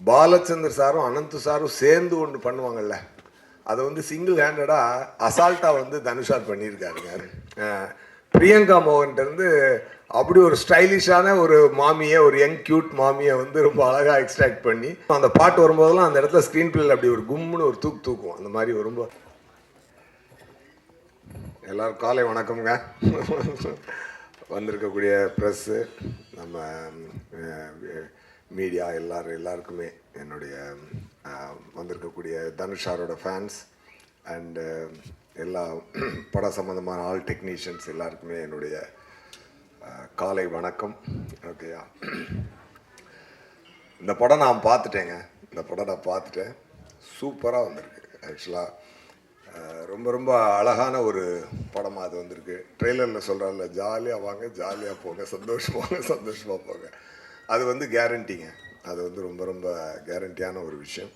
பாலச்சந்தர் சாரும் அனந்த் சாரும் சேர்ந்து ஒன்று பண்ணுவாங்கல்ல, அதை வந்து சிங்கிள் ஹேண்டடாக அசால்ட்டாக வந்து தனுஷார் பண்ணியிருக்காருங்க. பிரியங்கா மோகன்கிட்டருந்து அப்படி ஒரு ஸ்டைலிஷான ஒரு மாமியை, ஒரு யங் கியூட் மாமியை வந்து ரொம்ப அழகாக எக்ஸ்ட்ராக்ட் பண்ணி அந்த பாட்டு வரும்போதெல்லாம் அந்த இடத்துல ஸ்க்ரீன் பிளேயில் அப்படி ஒரு கும்முன்னு ஒரு தூக்கும். அந்த மாதிரி ரொம்ப எல்லாரும் காலை வணக்கம்ங்க. வந்திருக்கக்கூடிய ப்ரெஸ்ஸு, நம்ம மீடியா எல்லாருக்குமே என்னுடைய வந்திருக்கக்கூடிய தனுஷாரோட ஃபேன்ஸ் அண்டு எல்லா பட சம்மந்தமான ஆல் டெக்னீஷியன்ஸ் எல்லாருக்குமே என்னுடைய காலை வணக்கம். ஓகேயா, இந்த படம் நான் பார்த்துட்டேன். சூப்பராக வந்திருக்கு. ஆக்சுவலாக ரொம்ப ரொம்ப அழகான ஒரு படமாக அது வந்திருக்கு. ட்ரெய்லரில் சொல்கிறாங்கல்ல, ஜாலியாக வாங்க, ஜாலியாக போங்க, சந்தோஷமாக போங்க. அது வந்து கேரண்டிங்க. அது வந்து ரொம்ப ரொம்ப கேரண்டியான ஒரு விஷயம்.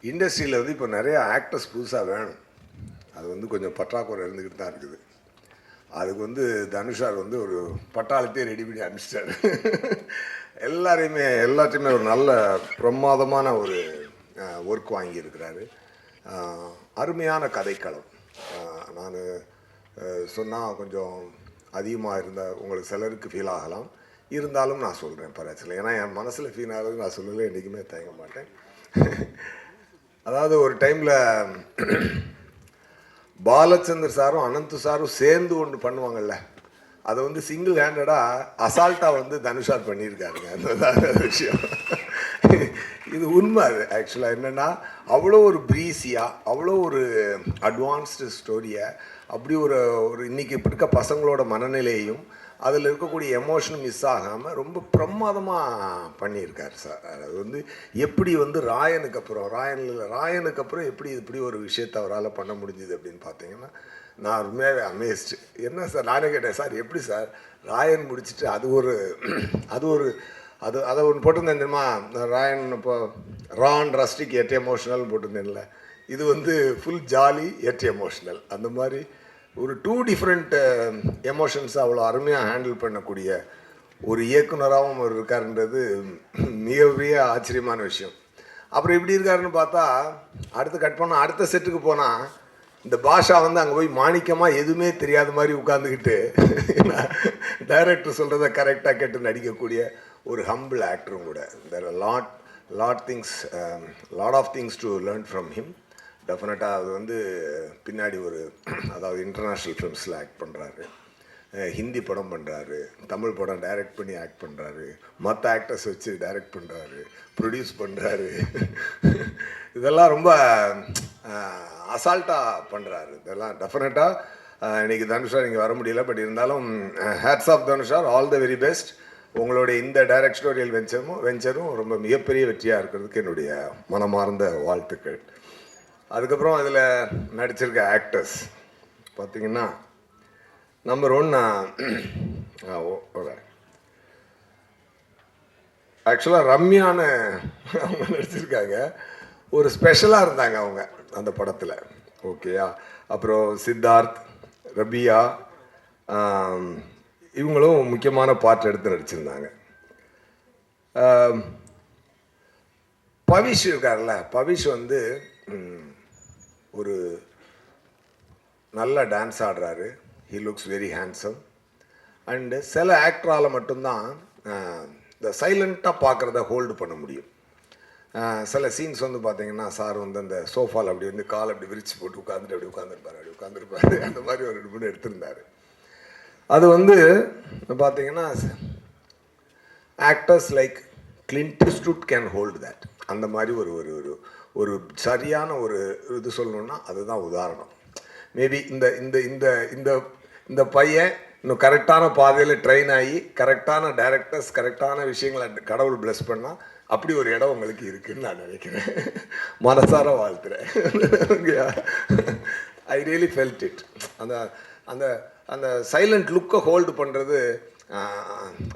இண்டஸ்ட்ரியில் வந்து இப்போ நிறைய ஆக்டர்ஸ் புதுசாக வேணும். அது வந்து கொஞ்சம் பற்றாக்குறை இருந்துக்கிட்டு தான் இருக்குது. அதுக்கு வந்து தனுஷார் வந்து ஒரு பட்டாளத்தையே ரெடி பண்ணி அனுப்பிச்சிட்டாரு. எல்லாத்தையுமே ஒரு நல்ல பிரமாதமான ஒரு ஒர்க் வாங்கியிருக்கிறாரு. அருமையான கதைக்களம். நான் சொன்னால் கொஞ்சம் அதிகமாக இருந்தால் உங்களுக்கு சிலருக்கு ஃபீல் ஆகலாம். இருந்தாலும் நான் சொல்கிறேன் பரவாயில்ல. ஏன்னா என் மனசில் ஃபீல் ஆகுது, நான் சொல்லலை, என்றைக்குமே தயங்க மாட்டேன். அதாவது ஒரு டைமில் பாலச்சந்தர் சாரும் அனந்த் சாரும் சேர்ந்து ஒன்று பண்ணுவாங்கல்ல, அதை வந்து சிங்கிள் ஹேண்டடாக அசால்ட்டாக வந்து தனுஷார் பண்ணியிருக்காருங்க. அந்த விஷயம் இது உண்மை. அது ஆக்சுவலாக என்னென்னா, அவ்வளோ ஒரு ப்ரீஸியாக, அவ்வளோ ஒரு அட்வான்ஸ்டு ஸ்டோரியை, அப்படி ஒரு இன்றைக்கி இப்படி இருக்க பசங்களோட மனநிலையையும் அதில் இருக்கக்கூடிய எமோஷனும் மிஸ் ஆகாமல் ரொம்ப பிரமாதமாக பண்ணியிருக்கார் சார். அது வந்து எப்படி வந்து ராயனுக்கு அப்புறம் எப்படி இப்படி ஒரு விஷயத்தை அவரால் பண்ண முடிஞ்சுது அப்படின்னு பார்த்தீங்கன்னா, நான் உண்மையாகவே அமேஸ்டு. என்ன சார், நானே கேட்டேன், சார் எப்படி சார் ராயன் முடிச்சுட்டு அதை ஒன்று போட்டிருந்தேன் தெரியுமா, ராயன் இப்போ ரான் ரஸ்டிக் எட் எமோஷனல் போட்டிருந்தேன்ல, இது வந்து ஃபுல் ஜாலி எட் எமோஷனல். அந்த மாதிரி ஒரு 2 டிஃப்ரெண்ட் எமோஷன்ஸை அவ்வளோ அருமையாக ஹேண்டில் பண்ணக்கூடிய ஒரு இயக்குனராகவும் அவர் இருக்காருன்றது மிகப்பெரிய ஆச்சரியமான விஷயம். அப்புறம் எப்படி இருக்காருன்னு பார்த்தா, அடுத்த செட்டுக்கு போனால் இந்த பாஷா வந்து அங்கே போய் மாணிக்கமாக எதுவுமே தெரியாத மாதிரி உட்காந்துக்கிட்டு டைரக்டர் சொல்கிறத கரெக்டாக கேட்டு நடிக்கக்கூடிய ஒரு ஹம்பிள் ஆக்டரும் கூட. There are lot of things to learn from him. டெஃபினட்டாக அது வந்து பின்னாடி அதாவது இன்டர்நேஷ்னல் ஃபிலிம்ஸில் ஆக்ட் பண்ணுறாரு, ஹிந்தி படம் பண்ணுறாரு, தமிழ் படம் டைரக்ட் பண்ணி ஆக்ட் பண்ணுறாரு, மற்ற ஆக்டர்ஸ் வச்சு டைரக்ட் பண்ணுறாரு, ப்ரொடியூஸ் பண்ணுறாரு. இதெல்லாம் ரொம்ப அசால்ட்டாக பண்ணுறாரு. இதெல்லாம் டெஃபினட்டாக இன்றைக்கி தனுஷார் இங்கே வர முடியல, பட் இருந்தாலும் ஹேட்ஸ் ஆஃப் தனுஷார், ஆல் த வெரி பெஸ்ட். உங்களுடைய இந்த டைரக்டோரியல் வெஞ்சரும் ரொம்ப மிகப்பெரிய வெற்றியாக இருக்கிறதுக்கு என்னுடைய மனமார்ந்த வாழ்த்துக்கள். அதுக்கப்புறம் அதில் நடிச்சிருக்க ஆக்டர்ஸ் பார்த்திங்கன்னா, நம்பர் 1 ஆக்சுவலாக ரம்யான்னு அவங்க நடிச்சிருக்காங்க. ஒரு ஸ்பெஷலாக இருந்தாங்க அவங்க அந்த படத்தில். ஓகேயா, அப்புறம் சித்தார்த், ரபியா, இவங்களும் முக்கியமான பார்ட் எடுத்து நடிச்சிருந்தாங்க. பவிஷ் இருக்கார்ல, பவிஷ் வந்து ஒரு நல்ல டான்ஸ் ஆடுறாரு. He looks very handsome. And சில ஆக்டரால் மட்டும்தான் இந்த சைலண்ட்டாக பார்க்குறத ஹோல்டு பண்ண முடியும். சில சீன்ஸ் வந்து பார்த்தீங்கன்னா, சார் வந்து அந்த சோஃபாவில் அப்படி வந்து கால் அப்படி விரிச்சு போட்டு உட்காந்துருப்பாரு. அந்த மாதிரி ஒரு 2 எடுத்திருந்தார். அது வந்து பார்த்தீங்கன்னா, actors like Clint Eastwood can hold that. அந்த மாதிரி ஒரு சரியான ஒரு இது சொல்லணுன்னா அதுதான் உதாரணம். மேபி இந்த பையன் இன்னும் கரெக்டான பாதையில் ட்ரெயின் ஆகி கரெக்டான டைரக்டர்ஸ் கரெக்டான விஷயங்களை கடவுள் பிளஸ் பண்ணால் அப்படி ஒரு இடம் உங்களுக்கு இருக்குதுன்னு நான் நினைக்கிறேன். மனசார வாழ்த்துறேன். I really felt it. அந்த சைலண்ட் லுக்கை ஹோல்டு பண்ணுறது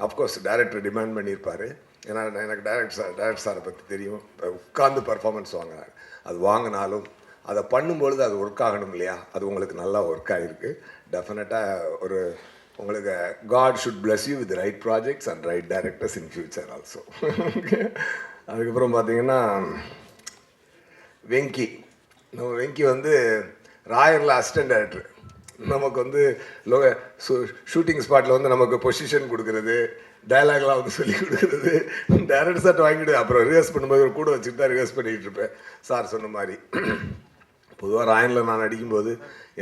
அஃப்கோர்ஸ் டைரக்டர் டிமாண்ட் பண்ணியிருப்பார். ஏன்னா எனக்கு டைரக்டர் சாரை பற்றி தெரியும். உட்கார்ந்து பர்ஃபார்மன்ஸ் வாங்கினார். அது வாங்கினாலும் அதை பண்ணும்பொழுது அது ஒர்க் ஆகணும் இல்லையா, அது உங்களுக்கு நல்லா ஒர்க் ஆகிருக்கு. டெஃபினட்டாக ஒரு உங்களுக்கு God should bless you with right projects and right directors in future also. அதுக்கப்புறம் பார்த்தீங்கன்னா வெங்கி. நம்ம வெங்கி வந்து ராயரில் அசிஸ்டன்ட் டைரக்டர். நமக்கு வந்து ஷூட்டிங் ஸ்பாட்டில் வந்து நமக்கு பொசிஷன் கொடுக்குறது, டைலாக்லாம் வந்து சொல்லி கொடுக்குறது, டேரக்டர் சார்ட் வாங்கிட்டு அப்புறம் ரிஹர்ஸ் பண்ணும்போது ஒரு கூட வச்சுட்டு தான் ரிஹர்ஸ் பண்ணிகிட்டு இருப்பேன். சார் சொன்ன மாதிரி பொதுவாக ராயனில் நான் நடிக்கும்போது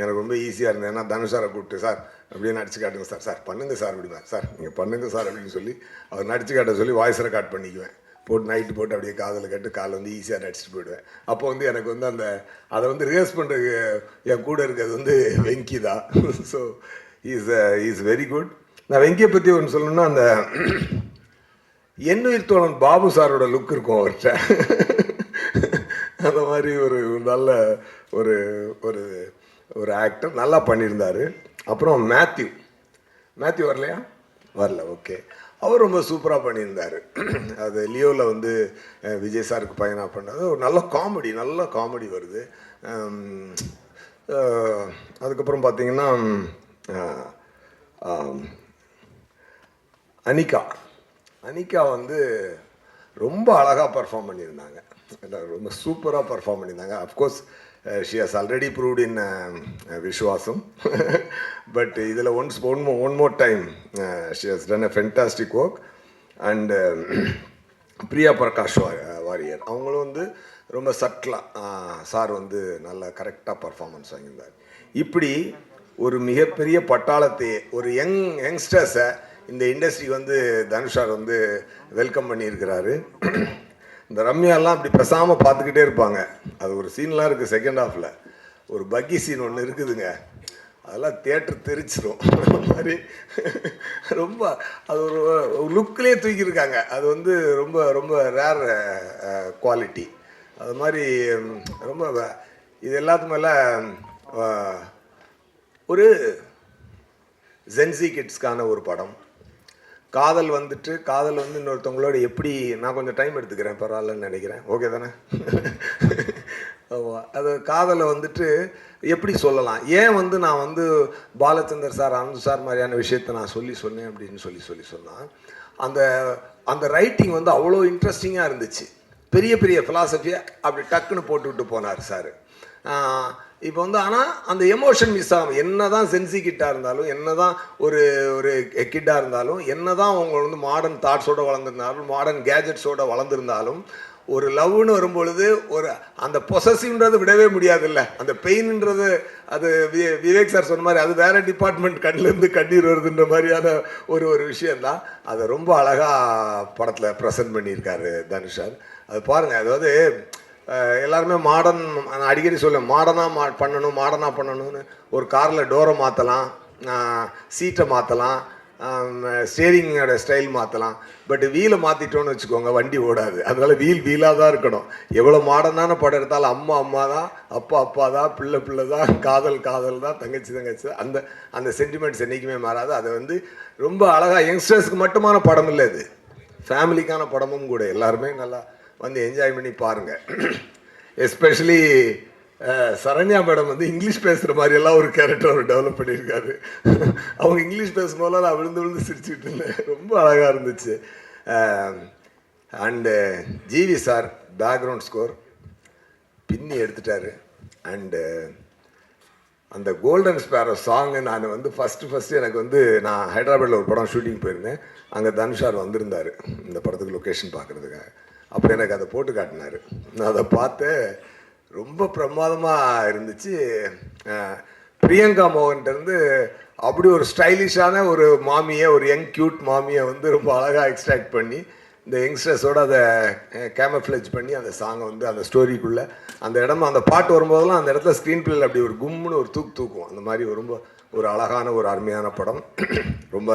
எனக்கு ரொம்ப ஈஸியாக இருந்தது. ஏன்னா தனுஷாரை கூப்பிட்டு சார் அப்படியே நடிச்சு காட்டுங்க சார், சார் பண்ணுங்கள் சார் அப்படிமா, சார் நீங்கள் பண்ணுங்கள் சார் அப்படின்னு சொல்லி அவர் நடிச்சு காட்ட சொல்லி வாய்ஸ் ரெக்கார்ட் பண்ணிக்குவேன். போட்டு நைட்டு போட்டு அப்படியே காதில் கேட்டு காலை வந்து ஈஸியாக நடிச்சிட்டு போயிடுவேன். அப்போ வந்து எனக்கு வந்து அதை வந்து ரிஹர்ஸ் பண்ணுறதுக்கு என் கூட இருக்கிறது வந்து வெங்கி தான். So is very good. நான் வெங்கியை பற்றி ஒன்று சொல்லணும்னா, அந்த எண்ணுயிர் தோழன் பாபு சாரோட லுக் இருக்கும் அவர்கிட்ட. அந்த மாதிரி ஒரு நல்ல ஒரு ஒரு ஒரு ஆக்டர், நல்லா பண்ணியிருந்தார். அப்புறம் மேத்யூ வரலையா? வரல, ஓகே. அவர் ரொம்ப சூப்பராக பண்ணியிருந்தார். அது லியோவில் வந்து விஜய் சாருக்கு பையனாக பண்ணது ஒரு நல்ல காமெடி வருது. அதுக்கப்புறம் பார்த்தீங்கன்னா அனிகா வந்து ரொம்ப அழகாக பர்ஃபார்ம் பண்ணியிருந்தாங்க, ரொம்ப சூப்பராக பர்ஃபார்ம் பண்ணியிருந்தாங்க. Of course she has already proved in Viswasam, but இதில் one more time she has done a fantastic work. And Priya Prakash Varrier அவங்களும் வந்து ரொம்ப சட்டிலாக சார் வந்து நல்லா கரெக்டாக பர்ஃபார்மன்ஸ் வாங்கியிருந்தார். இப்படி ஒரு மிகப்பெரிய பட்டாளத்தையே, ஒரு யங்ஸ்டர்ஸை இந்த இண்டஸ்ட்ரி வந்து தனுஷார் வந்து வெல்கம் பண்ணியிருக்கிறாரு. இந்த ரம்யாலாம் அப்படி பேசாமல் பார்த்துக்கிட்டே இருப்பாங்க. அது ஒரு சீன்லாம் இருக்குது செகண்ட் ஹாஃபில், ஒரு பக்கி சீன் ஒன்று இருக்குதுங்க, அதெல்லாம் தியேட்டர் தெரிச்சிடும். அந்த மாதிரி ரொம்ப அது ஒரு லுக்கிலே தூக்கியிருக்காங்க. அது வந்து ரொம்ப ரொம்ப ரேர் குவாலிட்டி. அது மாதிரி ரொம்ப இது எல்லாத்து மேலே ஒரு ஜென்சி கிட்ஸ்க்கான ஒரு படம். காதல் வந்து இன்னொருத்தவங்களோட எப்படி, நான் கொஞ்சம் டைம் எடுத்துக்கிறேன் பரவாயில்லன்னு நினைக்கிறேன், ஓகே தானே? அது காதலை வந்துட்டு எப்படி சொல்லலாம், ஏன் வந்து நான் வந்து பாலச்சந்தர் சார் ஆனந்த் சார் மாதிரியான விஷயத்த நான் சொன்னேன் அப்படின்னு சொல்லி சொன்னால், அந்த ரைட்டிங் வந்து அவ்வளோ இன்ட்ரெஸ்டிங்காக இருந்துச்சு. பெரிய பெரிய ஃபிலாசபியை அப்படி டக்குன்னு போட்டுவிட்டு போனார் சார். இப்போ வந்து ஆனால் அந்த எமோஷன் மிஸ் ஆகும். என்ன தான் சென்சி கிட்டாக இருந்தாலும், என்ன தான் ஒரு கிட்டாக இருந்தாலும், என்ன தான் அவங்க வந்து மாடர்ன் தாட்ஸோடு வளர்ந்துருந்தாலும், மாடர்ன் கேஜெட்ஸோடு வளர்ந்துருந்தாலும், ஒரு லவ்னு வரும்பொழுது ஒரு அந்த பொசசிவ்ன்றது விடவே முடியாதுல்ல. அந்த பெயின்ன்றது அது விவேக் சார் சொன்ன மாதிரி அது வேறு டிபார்ட்மெண்ட், கண்ணிலேருந்து கண்ணீர் வருதுன்ற மாதிரியான ஒரு விஷயந்தான். அதை ரொம்ப அழகாக படத்தில் ப்ரெசென்ட் பண்ணியிருக்காரு தனுஷார். அது பாருங்கள், அதாவது எல்லாருமே மாடர்ன், நான் அடிக்கடி சொல்லுவேன், மாடர்னாக பண்ணணும்னு. ஒரு காரில் டோரை மாற்றலாம், சீட்டை மாற்றலாம், ஸ்டேரிங்கோட ஸ்டைல் மாற்றலாம், பட் வீலை மாற்றிட்டோன்னு வச்சுக்கோங்க வண்டி ஓடாது. அதனால் வீலாக தான் இருக்கணும். எவ்வளோ மாடர்னான படம் எடுத்தாலும் அம்மா தான், அப்பா தான், பிள்ளை தான், காதல் தான், தங்கச்சி அந்த சென்டிமெண்ட்ஸ் என்றைக்குமே மாறாது. அதை வந்து ரொம்ப அழகாக, யங்ஸ்டர்ஸ்க்கு மட்டுமான படம் இல்லை, இது ஃபேமிலிக்கான படமும் கூட. எல்லாருமே நல்லா வந்து என்ஜாய் பண்ணி பாருங்கள். எஸ்பெஷலி சரண்யா மேடம் வந்து இங்கிலீஷ் பேசுகிற மாதிரியெல்லாம் ஒரு கேரக்டர் அவர் டெவலப் பண்ணியிருக்காரு. அவங்க இங்கிலீஷ் பேசும்போதெல்லாம் நான் விழுந்து சிரிச்சுட்டு இருந்தேன், ரொம்ப அழகாக இருந்துச்சு. And GV sir background score பின்னி எடுத்துட்டாரு. அண்டு அந்த கோல்டன் ஸ்பேரோ சாங்கு நான் வந்து ஃபஸ்ட்டு எனக்கு வந்து, நான் ஹைதராபாத்தில் ஒரு படம் ஷூட்டிங் போயிருந்தேன். அங்கே தனுஷார் வந்திருந்தார் இந்த படத்துக்கு லொக்கேஷன் பார்க்குறதுக்காக. அப்படி எனக்கு அதை போட்டு காட்டினார். நான் அதை பார்த்து ரொம்ப பிரமாதமாக இருந்துச்சு. பிரியங்கா மோகன்கிட்டருந்து அப்படி ஒரு ஸ்டைலிஷான ஒரு மாமியை, ஒரு யங் க்யூட் மாமியை வந்து ரொம்ப அழகாக எக்ஸ்ட்ராக்ட் பண்ணி இந்த யங்ஸ்டர்ஸோடு அதை கேமஃப்ளேஜ் பண்ணி அந்த சாங்கை வந்து அந்த ஸ்டோரிக்குள்ளே அந்த இடம், அந்த பாட்டு வரும்போதெல்லாம் அந்த இடத்துல ஸ்க்ரீன் பிளேயில் அப்படி ஒரு கும்முன்னு ஒரு தூக்கும். அந்த மாதிரி ரொம்ப ஒரு அழகான ஒரு அருமையான படம். ரொம்ப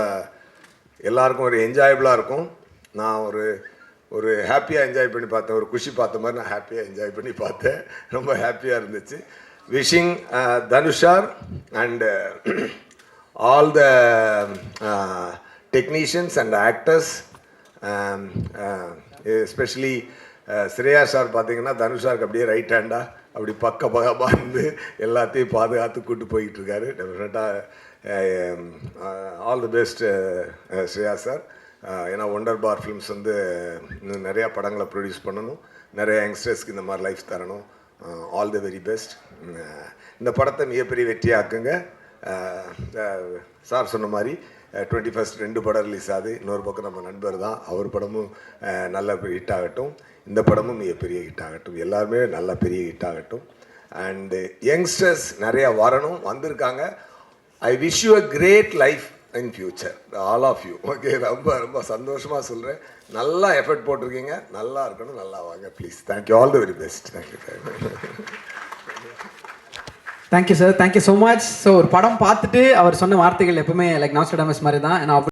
எல்லாருக்கும் ஒரு என்ஜாயபிளாக இருக்கும். நான் ஒரு ஹாப்பியாக என்ஜாய் பண்ணி பார்த்தேன், ஒரு குஷி பார்த்த மாதிரி நான் ஹாப்பியாக என்ஜாய் பண்ணி பார்த்தேன். ரொம்ப ஹாப்பியாக இருந்துச்சு. Wishing தனுஷார் and all the technicians and actors, especially Shreya sir பார்த்தீங்கன்னா தனுஷாருக்கு அப்படியே ரைட் ஹேண்டாக அப்படி பக்கமாக இருந்து எல்லாத்தையும் பாதுகாத்து கூட்டு போய்கிட்டு இருக்காரு. டெஃபினட்டாக all the best Shreya sir. ஏன்னா ஒண்டர் பார் ஃபிலிம்ஸ் வந்து இன்னும் நிறையா படங்களை ப்ரொடியூஸ் பண்ணணும், நிறைய யங்ஸ்டர்ஸ்க்கு இந்த மாதிரி லைஃப் தரணும். All the very best. இந்த படத்தை மிகப்பெரிய வெற்றியாக்குங்க. சார் சொன்ன மாதிரி 21st 2 படம் ரிலீஸ் ஆகுது. இன்னொரு பக்கம் நம்ம நண்பர் தான், அவர் படமும் நல்ல ஹிட் ஆகட்டும், இந்த படமும் மிகப்பெரிய ஹிட் ஆகட்டும், எல்லாருமே நல்ல பெரிய ஹிட் ஆகட்டும். அண்டு யங்ஸ்டர்ஸ் நிறையா வரணும், வந்திருக்காங்க. I wish you a great life in future, all of you. Okay, ரொம்ப ரொம்ப சந்தோஷமாக சொல்கிறேன். நல்லா எஃபர்ட் போட்டிருக்கீங்க, நல்லா இருக்கணும், நல்லா வாங்க please. Thank you, all the very best. Thank you. Thank you sir, thank you so much. So ஒரு படம் பார்த்துட்டு அவர் சொன்ன வார்த்தைகள் எப்பவுமே லைக் நாஸ்டாடமஸ் மாதிரி தான். ஏன்னா